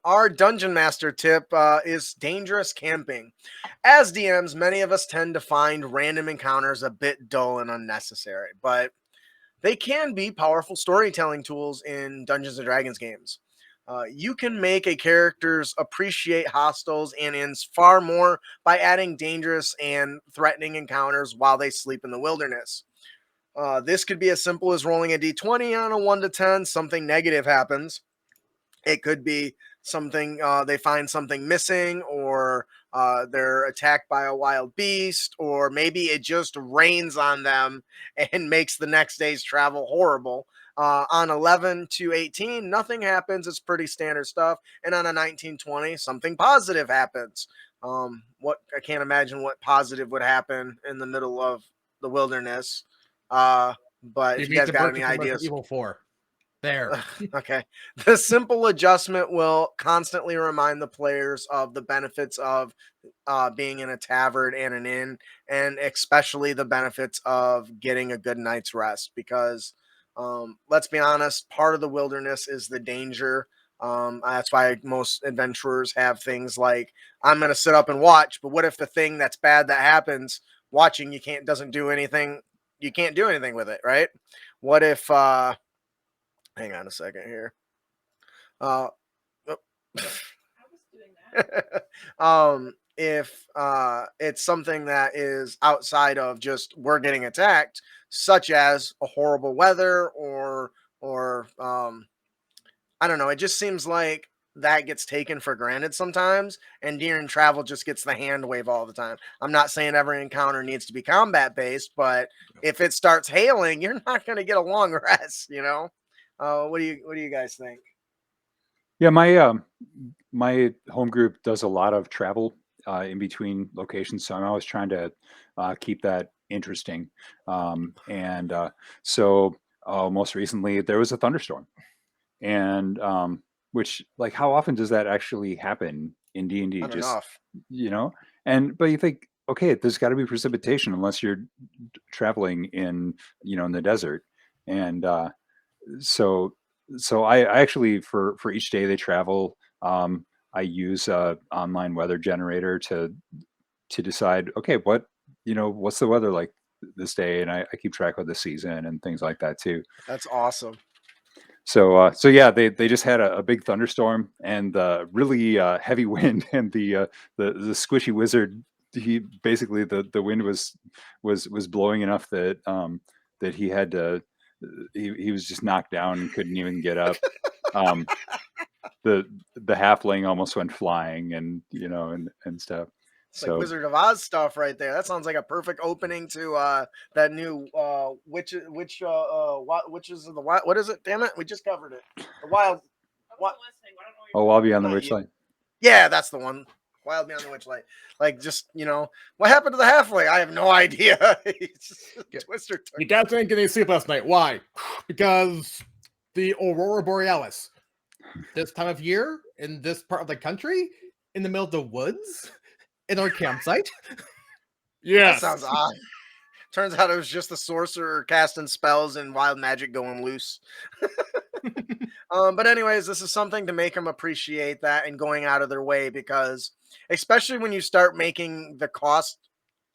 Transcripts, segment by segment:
Our dungeon master tip is dangerous camping. As DMs, many of us tend to find random encounters a bit dull and unnecessary, but they can be powerful storytelling tools in Dungeons and Dragons games. You can make a character's appreciate hostiles and inns far more by adding dangerous and threatening encounters while they sleep in the wilderness. This could be as simple as rolling a d20 on a 1 to 10, something negative happens. It could be something they find something missing, or they're attacked by a wild beast, or maybe it just rains on them and makes the next day's travel horrible. On 11 to 18, nothing happens. It's pretty standard stuff. And on a 19-20, something positive happens. What I can't imagine what positive would happen in the middle of the wilderness. But You if you meet guys the got Berkeley any from Resident ideas, Evil 4. There. okay. The simple adjustment will constantly remind the players of the benefits of being in a tavern and an inn, and especially the benefits of getting a good night's rest. Because let's be honest, part of the wilderness is the danger. That's why most adventurers have things like, I'm going to sit up and watch, but what if the thing that's bad that happens watching you can't doesn't do anything? You can't do anything with it, right? What if hang on a second here. Uh, if it's something that is outside of just we're getting attacked, such as a horrible weather, or I don't know. It just seems like that gets taken for granted sometimes, and during travel just gets the hand wave all the time. I'm not saying every encounter needs to be combat based, but if it starts hailing, you're not going to get a long rest. What do you guys think? Yeah, my home group does a lot of travel in between locations, so I'm always trying to keep that interesting. And so most recently there was a thunderstorm, and which, like, how often does that actually happen in D&D? Not Just, enough. you know, and but you think, okay, there's got to be precipitation unless you're traveling in, in the desert, and so I actually, for each day they travel, I use a online weather generator to decide, okay, what's the weather like this day, and I keep track of the season and things like that too. That's awesome. So yeah, they just had a big thunderstorm and really heavy wind, and the squishy wizard, he basically, the wind was blowing enough that that he had to he was just knocked down and couldn't even get up. Um, the halfling almost went flying, and and stuff. It's like So Wizard of Oz stuff right there. That sounds like a perfect opening to that new witches of the wild. What is it? Damn it, we just covered it. The wild. What? I'll be on the Not witch you. line. Yeah, that's the one. Wild Beyond the Witchlight. Like, just what happened to the halfling? I have no idea. Twister took. You guys didn't get any sleep last night. Why? Because the Aurora Borealis. This time of year, in this part of the country, in the middle of the woods, in our campsite. That Yes. sounds odd. Turns out it was just the sorcerer casting spells and wild magic going loose. But anyways, this is something to make them appreciate that and going out of their way, because especially when you start making the cost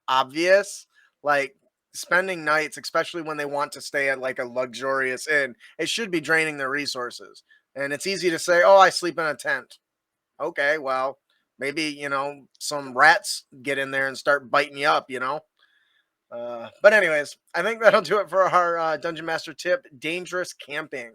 obvious, like spending nights, especially when they want to stay at like a luxurious inn, it should be draining their resources. And it's easy to say, oh, I sleep in a tent. Okay, well, maybe, some rats get in there and start biting you up. But anyways, I think that'll do it for our Dungeon Master tip, dangerous camping.